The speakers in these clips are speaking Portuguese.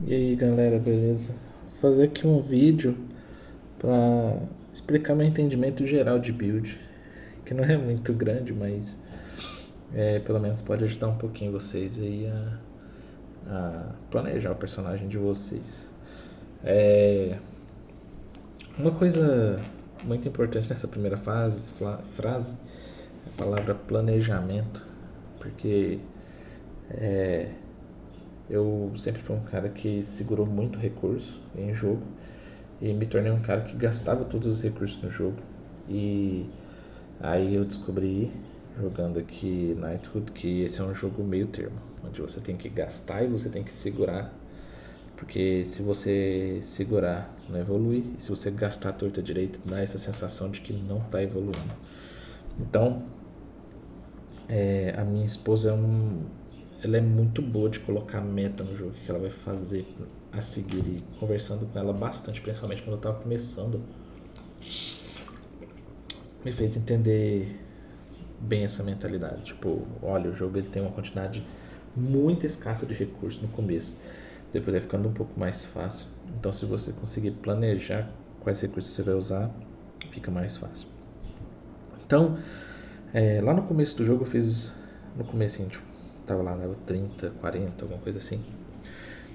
E aí galera, beleza? Vou fazer aqui um vídeo para explicar meu entendimento geral de build, que não é muito grande, mas pelo menos pode ajudar um pouquinho vocês aí a planejar o personagem de vocês. É, uma coisa muito importante nessa primeira frase é a palavra planejamento, porque eu sempre fui um cara que segurou muito recurso em jogo e me tornei um cara que gastava todos os recursos no jogo. E aí eu descobri, jogando aqui Knighthood, que esse é um jogo meio termo, onde você tem que gastar e você tem que segurar. Porque se você segurar, não evolui. E se você gastar a torta direita, dá essa sensação de que não está evoluindo. Então, a minha esposa ela é muito boa de colocar meta no jogo, que ela vai fazer a seguir. E conversando com ela bastante, principalmente quando eu estava começando, me fez entender bem essa mentalidade. Tipo, olha, o jogo ele tem uma quantidade muito escassa de recursos no começo. Depois vai ficando um pouco mais fácil. Então, se você conseguir planejar quais recursos você vai usar, fica mais fácil. Então, lá no começo do jogo eu fiz. No começo, tipo, tava lá, level 30, 40, alguma coisa assim.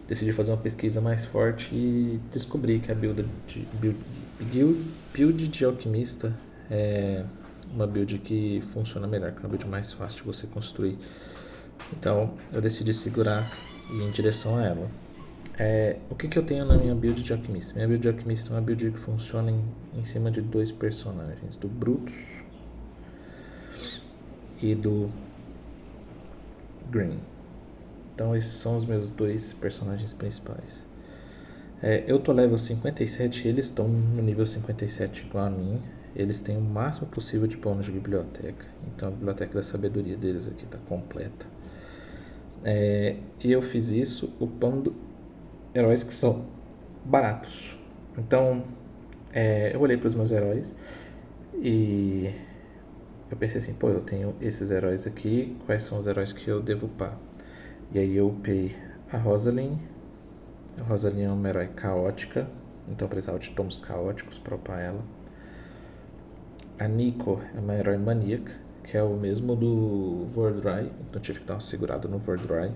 Decidi fazer uma pesquisa mais forte e descobri que a build de alquimista é uma build que funciona melhor, que é uma build mais fácil de você construir. Então eu decidi segurar e ir em direção a ela. O que eu tenho na minha build de alquimista? Minha build de alquimista é uma build que funciona em cima de dois personagens, do Brutus e do Green. Então esses são os meus dois personagens principais. Eu tô level 57 e eles estão no nível 57 igual a mim. Eles têm o máximo possível de bônus de biblioteca. Então a biblioteca da sabedoria deles aqui está completa. E eu fiz isso upando heróis que são baratos. Então eu olhei para os meus heróis e eu pensei assim, pô, eu tenho esses heróis aqui, quais são os heróis que eu devo upar? E aí eu upei a Rosalind. A Rosalind é uma herói caótica, então eu precisava de tomos caóticos para upar ela. A Nico é uma herói maníaca, que é o mesmo do Vordry, então eu tive que dar uma segurada no Vordry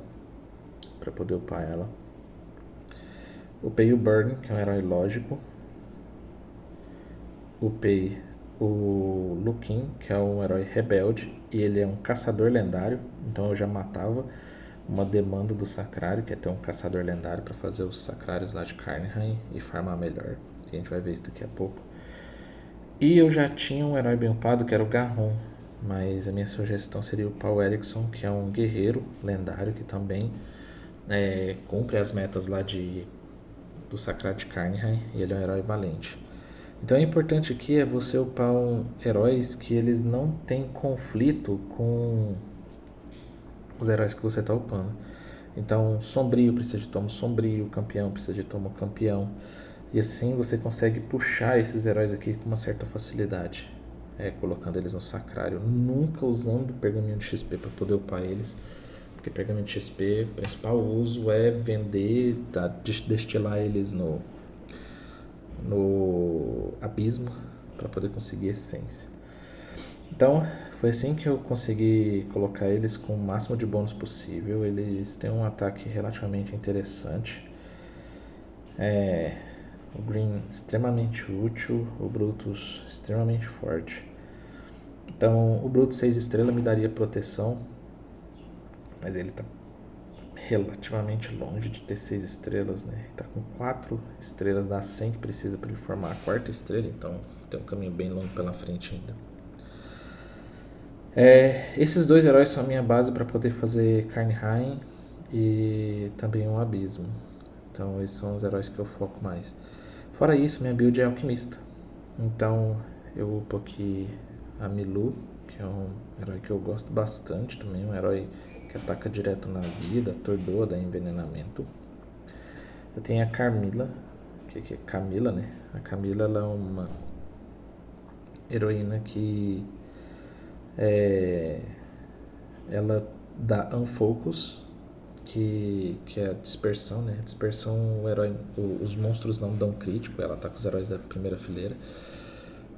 para poder upar ela. Upei o Burn, que é um herói lógico. Upei o Lukin, que é um herói rebelde, e ele é um caçador lendário, então eu já matava uma demanda do Sacrário, que é ter um caçador lendário para fazer os Sacrários lá de Karnheim e farmar melhor, que a gente vai ver isso daqui a pouco. E eu já tinha um herói bem upado, que era o Garron, mas a minha sugestão seria o Paul Erickson, que é um guerreiro lendário que também cumpre as metas lá do Sacrário de Karnheim, e ele é um herói valente. Então, o importante aqui é você upar heróis que eles não têm conflito com os heróis que você está upando. Então, sombrio precisa de tomo sombrio, campeão precisa de tomo campeão. E assim você consegue puxar esses heróis aqui com uma certa facilidade, colocando eles no sacrário, nunca usando pergaminho de XP para poder upar eles, porque pergaminho de XP, o principal uso é vender, destilar eles no abismo para poder conseguir essência. Então, foi assim que eu consegui colocar eles com o máximo de bônus possível. Eles têm um ataque relativamente interessante. O Green extremamente útil, o Brutus extremamente forte. Então, o Brutus 6 estrelas me daria proteção, mas ele está relativamente longe de ter 6 estrelas, né? Está com 4 estrelas das 100 que precisa para ele formar a quarta estrela, então tem um caminho bem longo pela frente ainda. Esses dois heróis são a minha base para poder fazer Karnheim e também um abismo. Então esses são os heróis que eu foco mais. Fora isso, minha build é alquimista. Então eu upo aqui a Milu, que é um herói que eu gosto bastante também, um herói que ataca direto na vida, atordoa, dá envenenamento. Eu tenho a Carmila, que é Camila, né? A Camila ela é uma heroína que ela dá unfocus, que é a dispersão, né? A dispersão, os monstros não dão crítico, ela ataca os heróis da primeira fileira.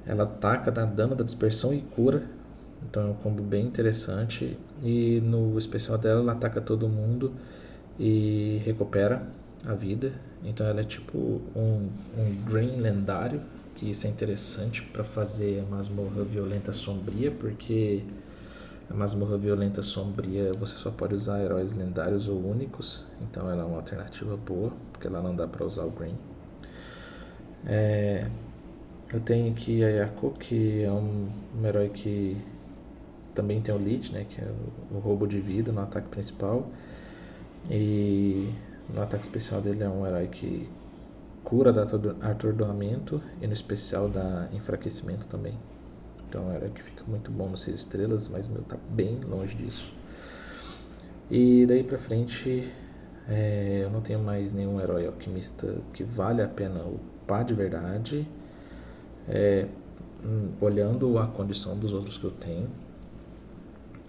Ela ataca, dá dano da dispersão e cura. Então é um combo bem interessante. E no especial dela, ela ataca todo mundo e recupera a vida. Então ela é tipo um Green lendário. E isso é interessante para fazer a masmorra violenta sombria, porque a masmorra violenta sombria você só pode usar heróis lendários ou únicos. Então ela é uma alternativa boa, porque lá não dá para usar o Green. Eu tenho aqui a Yako, que é um herói que também tem o Lich, né, que é o roubo de vida no ataque principal. E no ataque especial dele é um herói que cura da atordoamento e no especial dá enfraquecimento também. Então é um herói que fica muito bom no 6 estrelas, mas o meu tá bem longe disso. E daí pra frente eu não tenho mais nenhum herói alquimista que vale a pena upar de verdade. Olhando a condição dos outros que eu tenho.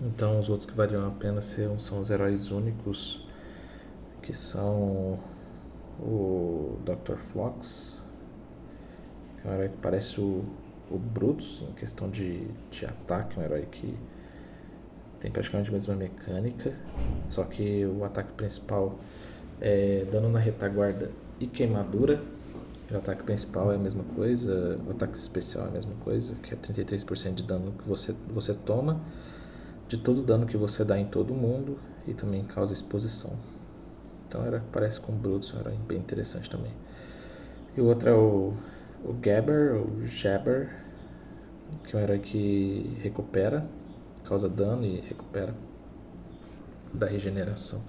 Então os outros que valiam a pena são os heróis únicos, que são o Dr. Flox, que é um herói que parece o Brutus em questão de ataque, um herói que tem praticamente a mesma mecânica, só que o ataque principal é dano na retaguarda e queimadura. O ataque principal é a mesma coisa, o ataque especial é a mesma coisa, que é 33% de dano que você toma, de todo o dano que você dá em todo mundo, e também causa exposição. Então parece com o Brutus, um herói bem interessante também. E o outro é o Jabber, que é um herói que recupera, causa dano e recupera, dá regeneração.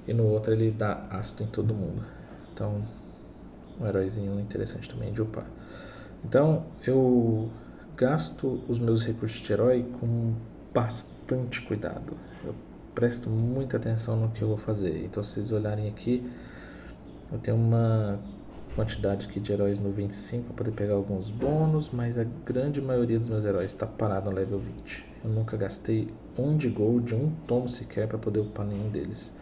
E no outro ele dá ácido em todo mundo. Então um heróizinho interessante também de upar. Então eu gasto os meus recursos de herói com bastante cuidado. Eu presto muita atenção no que eu vou fazer. Então se vocês olharem aqui, eu tenho uma quantidade aqui de heróis no 25 para poder pegar alguns bônus, mas a grande maioria dos meus heróis está parado no level 20. Eu nunca gastei um de gold, um tomo sequer para poder upar nenhum deles.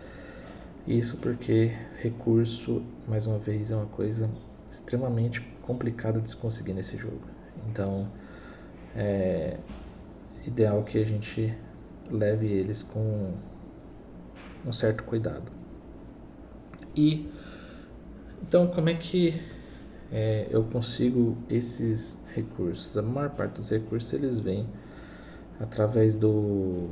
Isso porque recurso, mais uma vez, é uma coisa extremamente complicada de se conseguir nesse jogo. Então, é ideal que a gente leve eles com um certo cuidado. E, então, como é que eu consigo esses recursos? A maior parte dos recursos, eles vêm através do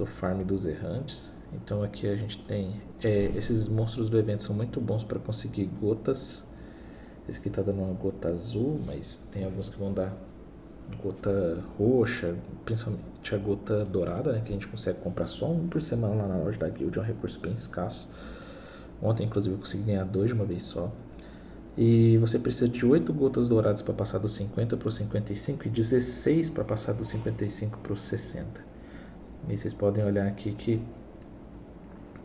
farm dos errantes. Então aqui a gente tem esses monstros do evento são muito bons para conseguir gotas. Esse aqui está dando uma gota azul, mas tem alguns que vão dar gota roxa, principalmente a gota dourada, né, que a gente consegue comprar só um por semana lá na loja da guild, é um recurso bem escasso. Ontem inclusive eu consegui ganhar 2 de uma vez só. E você precisa de 8 gotas douradas para passar dos 50 para os 55 e 16 para passar dos 55 para os 60. E vocês podem olhar aqui que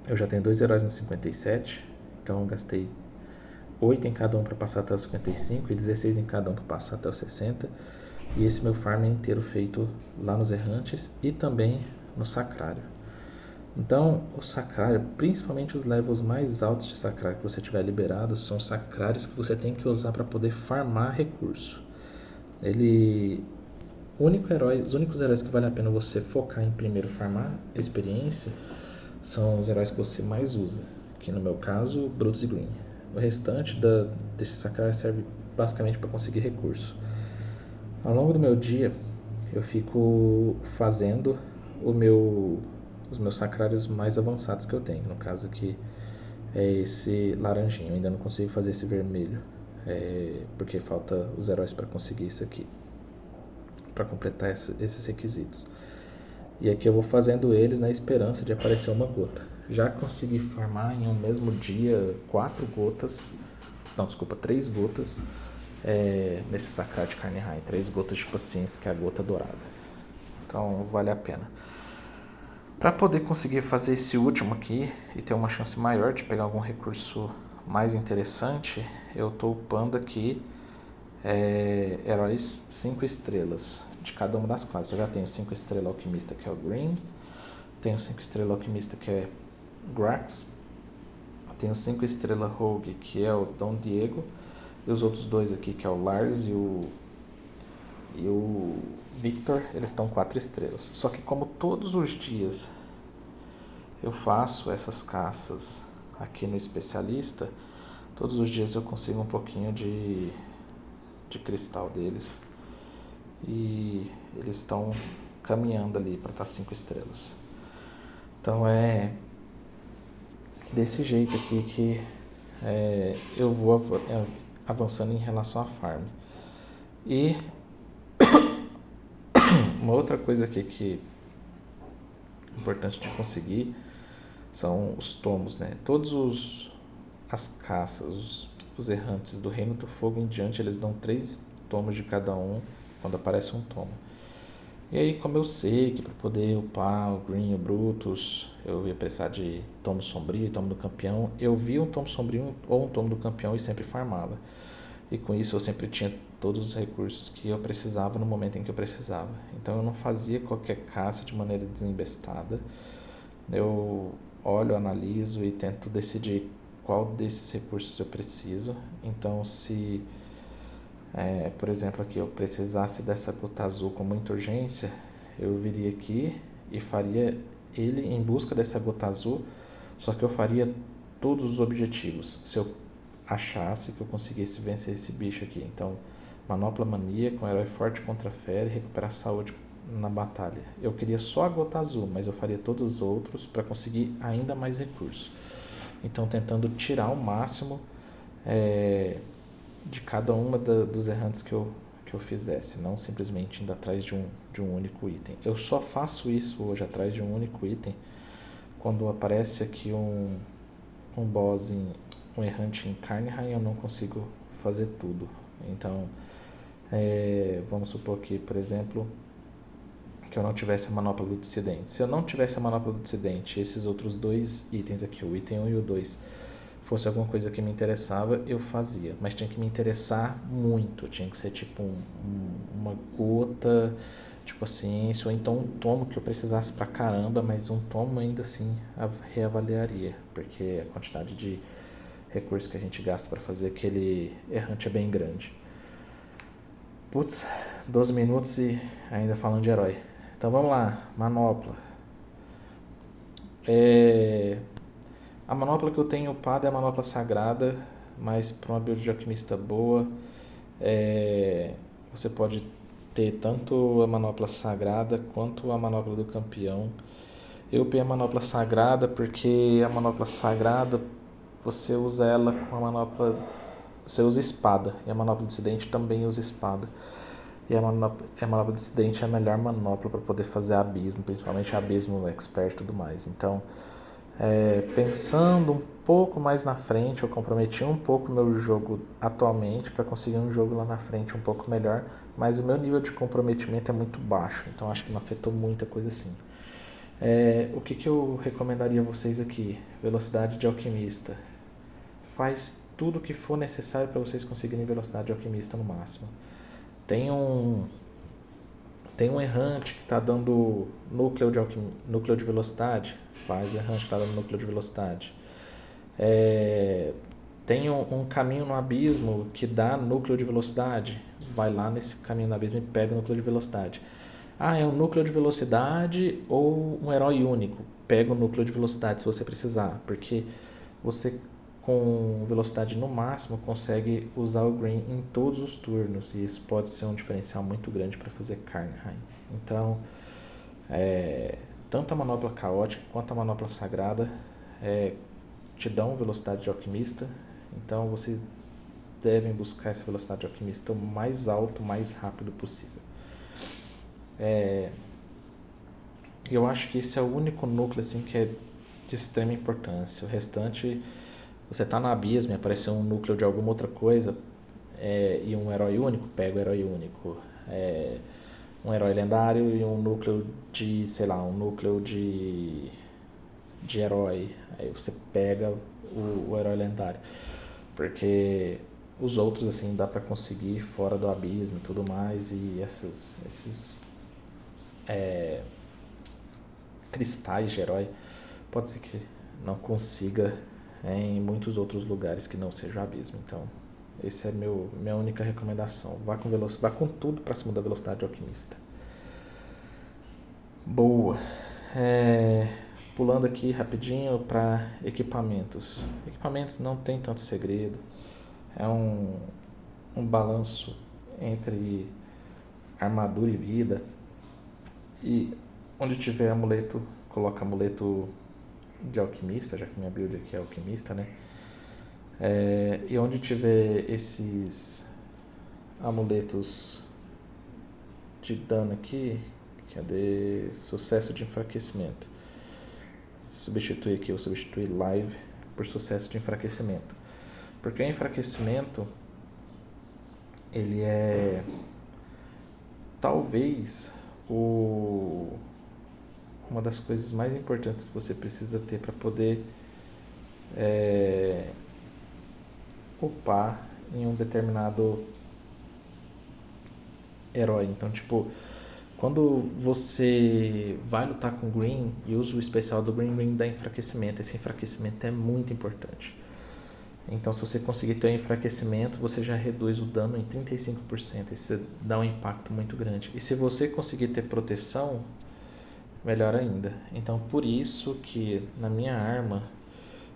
eu já tenho 2 heróis no 57, então eu gastei 8 em cada um para passar até os 55 e 16 em cada um para passar até os 60. E esse meu farm é inteiro feito lá nos errantes e também no sacrário. Então o sacrário, principalmente os levels mais altos de sacrário que você tiver liberado, são sacrários que você tem que usar para poder farmar recurso. Os únicos heróis que vale a pena você focar em primeiro farmar experiência são os heróis que você mais usa, que no meu caso, Brutus e Green. O restante desse sacrário serve basicamente para conseguir recurso. Ao longo do meu dia, eu fico fazendo os meus sacrários mais avançados que eu tenho. No caso aqui é esse laranjinho, eu ainda não consigo fazer esse vermelho, porque falta os heróis para conseguir isso aqui, para completar esses requisitos. E aqui eu vou fazendo eles na esperança de aparecer uma gota. Já consegui farmar em um mesmo dia 3 gotas nesse sacrário de carne raia. 3 gotas de paciência, que é a gota dourada. Então vale a pena. Para poder conseguir fazer esse último aqui e ter uma chance maior de pegar algum recurso mais interessante, eu estou upando aqui heróis 5 estrelas de cada uma das classes. Eu já tenho 5 estrelas alquimista, que é o Green, tenho 5 estrelas alquimista, que é Grax. Tenho 5 estrelas Rogue, que é o Dom Diego. E os outros dois aqui, que é o Lars e o Victor, eles estão 4 estrelas. Só que como todos os dias eu faço essas caças aqui no especialista, todos os dias eu consigo um pouquinho de cristal deles. E eles estão caminhando ali para estar 5 estrelas. Então é desse jeito aqui que eu vou avançando em relação à farm. E uma outra coisa aqui que é importante de conseguir são os tomos, né? As caças, os errantes do Reino do Fogo em diante, eles dão 3 tomos de cada um quando aparece um tomo. E aí, como eu sei que para poder upar o Green e o Brutus eu ia precisar de tomo sombrio e tomo do campeão, eu vi um tomo sombrio ou um tomo do campeão e sempre farmava. E com isso eu sempre tinha todos os recursos que eu precisava no momento em que eu precisava. Então eu não fazia qualquer caça de maneira desembestada. Eu olho, analiso e tento decidir qual desses recursos eu preciso. Então se por exemplo, aqui eu precisasse dessa gota azul com muita urgência, eu viria aqui e faria ele em busca dessa gota azul, só que eu faria todos os objetivos, se eu achasse que eu conseguisse vencer esse bicho aqui. Então, manopla maníaca, um herói forte contra a fera e recuperar saúde na batalha. Eu queria só a gota azul, mas eu faria todos os outros para conseguir ainda mais recursos. Então, tentando tirar o máximo de cada uma dos errantes que eu fizesse, não simplesmente indo atrás de um único item. Eu só faço isso hoje atrás de um único item quando aparece aqui um boss, um errante em Karnheim, eu não consigo fazer tudo. Então, vamos supor que, por exemplo, que eu não tivesse a manopla do dissidente. Se eu não tivesse a manopla do dissidente, esses outros 2 itens aqui, o item 1 e o 2, fosse alguma coisa que me interessava, eu fazia. Mas tinha que me interessar muito. Tinha que ser tipo uma gota, tipo assim, ou então um tomo que eu precisasse pra caramba, mas um tomo ainda assim reavaliaria, porque a quantidade de recursos que a gente gasta pra fazer aquele errante é bem grande. Putz, 12 minutos e ainda falando de herói. Então vamos lá, manopla. A manopla que eu tenho upado é a manopla sagrada, mas para uma build de alquimista boa, você pode ter tanto a manopla sagrada quanto a manopla do campeão. Eu upei a manopla sagrada porque a manopla sagrada você usa ela com a manopla, você usa espada, e a manopla dissidente também usa espada. E a manopla dissidente é a melhor manopla para poder fazer abismo, principalmente abismo expert e tudo mais. Então, pensando um pouco mais na frente, eu comprometi um pouco meu jogo atualmente para conseguir um jogo lá na frente um pouco melhor, mas o meu nível de comprometimento é muito baixo, então acho que não afetou muita coisa assim. O que eu recomendaria a vocês aqui? Velocidade de alquimista. Faz tudo o que for necessário para vocês conseguirem velocidade de alquimista no máximo. Tem um errante que está dando núcleo de velocidade, faz o errante que está dando núcleo de velocidade. Tem um caminho no abismo que dá núcleo de velocidade, vai lá nesse caminho no abismo e pega o núcleo de velocidade. É um núcleo de velocidade ou um herói único? Pega o núcleo de velocidade se você precisar, porque você com velocidade no máximo consegue usar o Green em todos os turnos, e isso pode ser um diferencial muito grande para fazer Karnheim. Então, tanto a manopla caótica quanto a manopla sagrada te dão velocidade de alquimista, então vocês devem buscar essa velocidade de alquimista o mais alto, o mais rápido possível. Eu acho que esse é o único núcleo assim que é de extrema importância. O restante, você tá na abismo e apareceu um núcleo de alguma outra coisa e um herói único, pega o herói único. Um herói lendário e um núcleo de, sei lá, um núcleo de herói. Aí você pega o herói lendário. Porque os outros, assim, dá pra conseguir fora do abismo e tudo mais. E esses cristais de herói, pode ser que não consiga em muitos outros lugares que não seja o abismo. Então, essa é minha única recomendação. Vá com tudo para cima da velocidade alquimista. Boa. Pulando aqui rapidinho para equipamentos. Equipamentos não tem tanto segredo. É um balanço entre armadura e vida. E onde tiver amuleto, coloca amuleto de alquimista, já que minha build aqui é alquimista, né? E onde tiver esses amuletos de dano aqui, que é de sucesso de enfraquecimento. Eu substitui live por sucesso de enfraquecimento. Porque o enfraquecimento, ele é talvez uma das coisas mais importantes que você precisa ter para poder upar em um determinado herói. Então, tipo, quando você vai lutar com o Green e usa o especial do Green dá enfraquecimento. Esse enfraquecimento é muito importante. Então, se você conseguir ter um enfraquecimento, você já reduz o dano em 35%. Isso dá um impacto muito grande. E se você conseguir ter proteção, melhor ainda. Então, por isso que na minha arma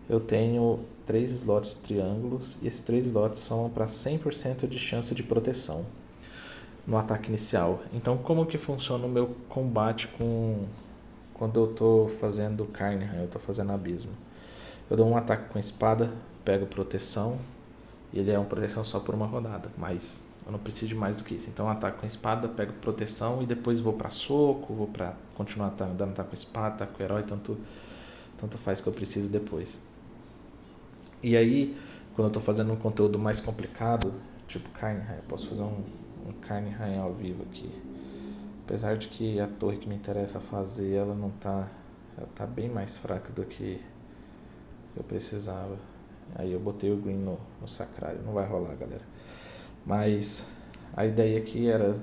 eu tenho 3 slots triângulos e esses 3 slots somam para 100% de chance de proteção no ataque inicial. Então, como que funciona o meu combate quando eu estou fazendo carne, eu estou fazendo abismo? Eu dou um ataque com a espada, pego proteção, e ele é uma proteção só por uma rodada, mas eu não preciso de mais do que isso. Então eu ataco com a espada, pego proteção e depois vou pra soco, vou pra continuar dando ataque com a espada, ataque com o herói, tanto faz que eu preciso depois. E aí, quando eu tô fazendo um conteúdo mais complicado, tipo carne rainha, eu posso fazer um carne rainha ao vivo aqui. Apesar de que a torre que me interessa fazer, ela tá bem mais fraca do que eu precisava. Aí eu botei o green no sacrário, não vai rolar, galera. Mas a ideia aqui era,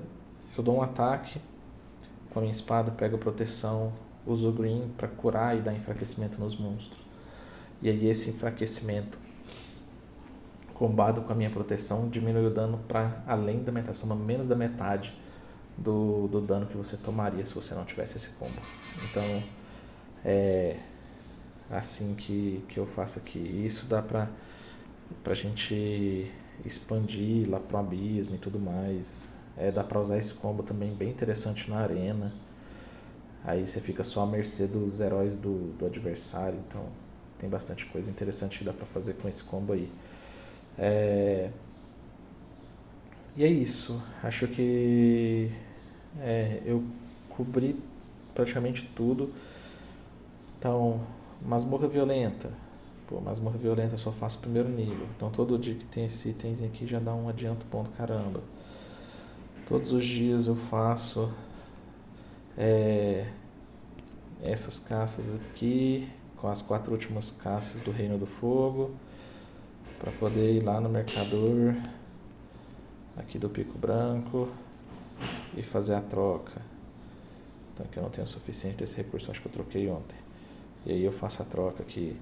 eu dou um ataque com a minha espada, pego proteção, uso o green para curar e dar enfraquecimento nos monstros. E aí esse enfraquecimento combado com a minha proteção diminui o dano para além da metade, soma menos da metade do dano que você tomaria se você não tivesse esse combo. Então é assim que eu faço aqui. Isso dá pra gente expandir lá pro abismo e tudo mais. Dá pra usar esse combo também bem interessante na arena. Aí você fica só à mercê dos heróis do adversário. Então tem bastante coisa interessante que dá pra fazer com esse combo aí. E é isso. Acho que eu cobri praticamente tudo. Então, masmorra violenta. Masmorra violenta eu só faço primeiro nível. Então todo dia que tem esse itemzinho aqui já dá um adianto bom do caramba. Todos os dias eu faço essas caças aqui, com as 4 últimas caças do Reino do Fogo, para poder ir lá no mercador aqui do Pico Branco e fazer a troca. Então aqui eu não tenho o suficiente desse recurso, acho que eu troquei ontem. E aí eu faço a troca aqui.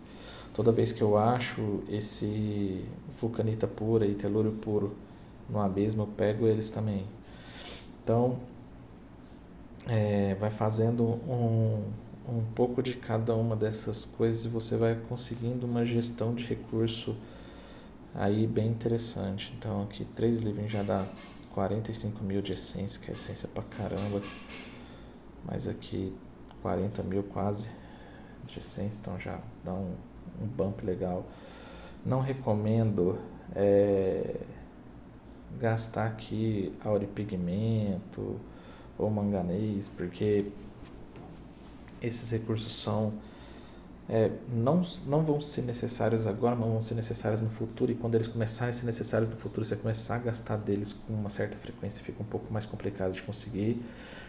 Toda vez que eu acho esse vulcanita pura e telúrio puro no abismo, eu pego eles também. Então, vai fazendo um pouco de cada uma dessas coisas e você vai conseguindo uma gestão de recurso aí bem interessante. Então aqui 3 livros já dá 45 mil de essência, que é essência pra caramba. Mas aqui 40 mil quase de essência, então já dá um bump legal. Não recomendo gastar aqui auripigmento ou manganês, porque esses recursos são não vão ser necessários agora, mas vão ser necessários no futuro, e quando eles começarem a ser necessários no futuro, você começar a gastar deles com uma certa frequência, fica um pouco mais complicado de conseguir.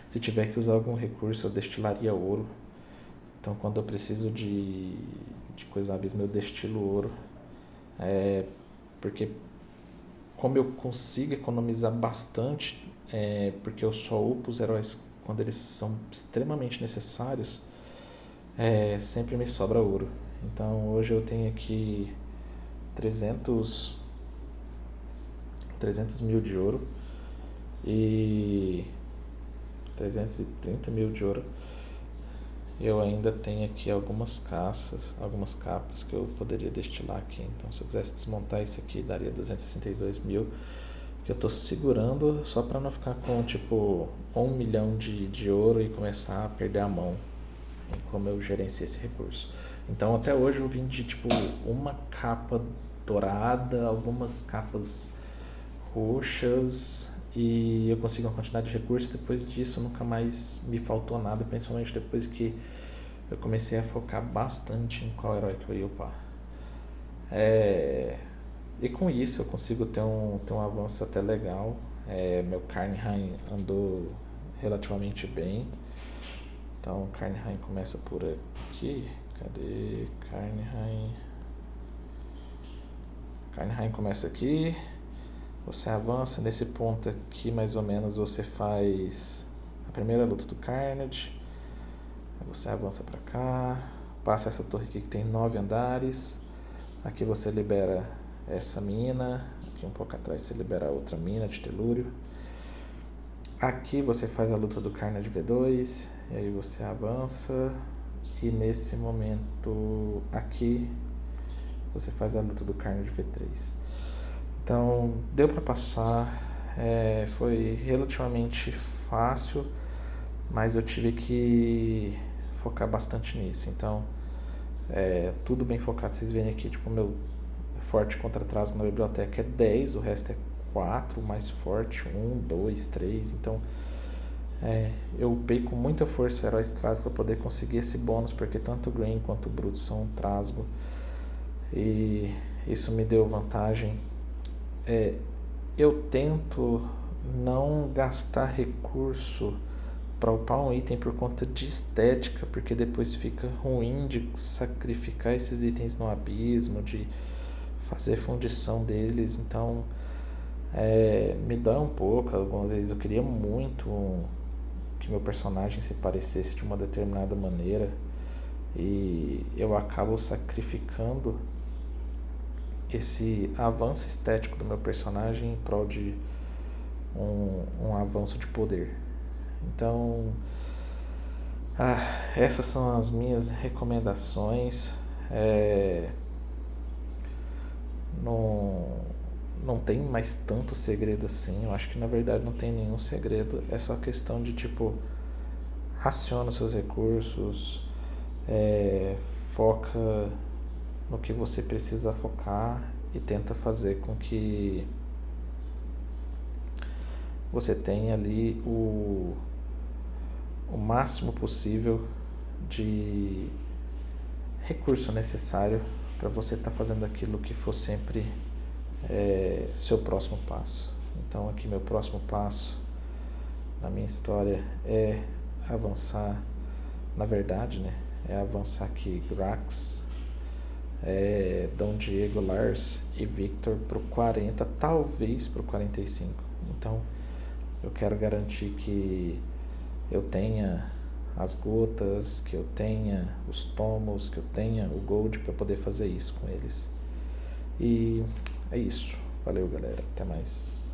Se tiver que usar algum recurso, eu destilaria ouro. Então quando eu preciso de coisa no abismo, eu destilo ouro, porque como eu consigo economizar bastante, porque eu só upo os heróis quando eles são extremamente necessários, sempre me sobra ouro. Então hoje eu tenho aqui 300 mil de ouro e 330 mil de ouro. Eu ainda tenho aqui algumas capas que eu poderia destilar aqui. Então se eu quisesse desmontar isso aqui, daria 262 mil, que eu tô segurando só para não ficar com tipo 1 milhão de ouro e começar a perder a mão em como eu gerenciei esse recurso. Então até hoje eu vendi tipo uma capa dourada, algumas capas roxas e eu consegui uma quantidade de recursos. Depois disso nunca mais me faltou nada, principalmente depois que eu comecei a focar bastante em qual herói que eu ia upar. E com isso eu consigo ter um avanço até legal. Meu Karnheim andou relativamente bem. Então Karnheim começa por aqui. Cadê Karnheim? Karnheim começa aqui. Você avança nesse ponto aqui, mais ou menos você faz a primeira luta do Carnage. Aí você avança pra cá, passa essa torre aqui que tem 9 andares. Aqui você libera essa mina. Aqui um pouco atrás você libera outra mina de telúrio. Aqui você faz a luta do Carnage V2. E aí você avança. E nesse momento aqui você faz a luta do Carnage V3. Então deu para passar, foi relativamente fácil, mas eu tive que focar bastante nisso. Então tudo bem focado. Vocês veem aqui, tipo, o meu forte contra atraso na biblioteca é 10, o resto é 4, mais forte 1, 2, 3. Então eu upei com muita força heróis Trasgo para poder conseguir esse bônus, porque tanto o Green quanto o Brutus são um Trasgo. E isso me deu vantagem. Eu tento não gastar recurso para upar um item por conta de estética, porque depois fica ruim de sacrificar esses itens no abismo, de fazer fundição deles. Então me dói um pouco. Algumas vezes eu queria muito que meu personagem se parecesse de uma determinada maneira e eu acabo sacrificando esse avanço estético do meu personagem em prol de um avanço de poder. Então essas são as minhas recomendações. Não tem mais tanto segredo assim. Eu acho que na verdade não tem nenhum segredo. É só questão de tipo, raciona os seus recursos, foca no que você precisa focar e tenta fazer com que você tenha ali o máximo possível de recurso necessário para você estar fazendo aquilo que for sempre seu próximo passo. Então aqui meu próximo passo na minha história é avançar, na verdade, né? É avançar aqui Grax, Dom Diego, Lars e Victor pro 40, talvez pro 45. Então eu quero garantir que eu tenha as gotas, que eu tenha os tomos, que eu tenha o gold para poder fazer isso com eles. E é isso. Valeu, galera. Até mais.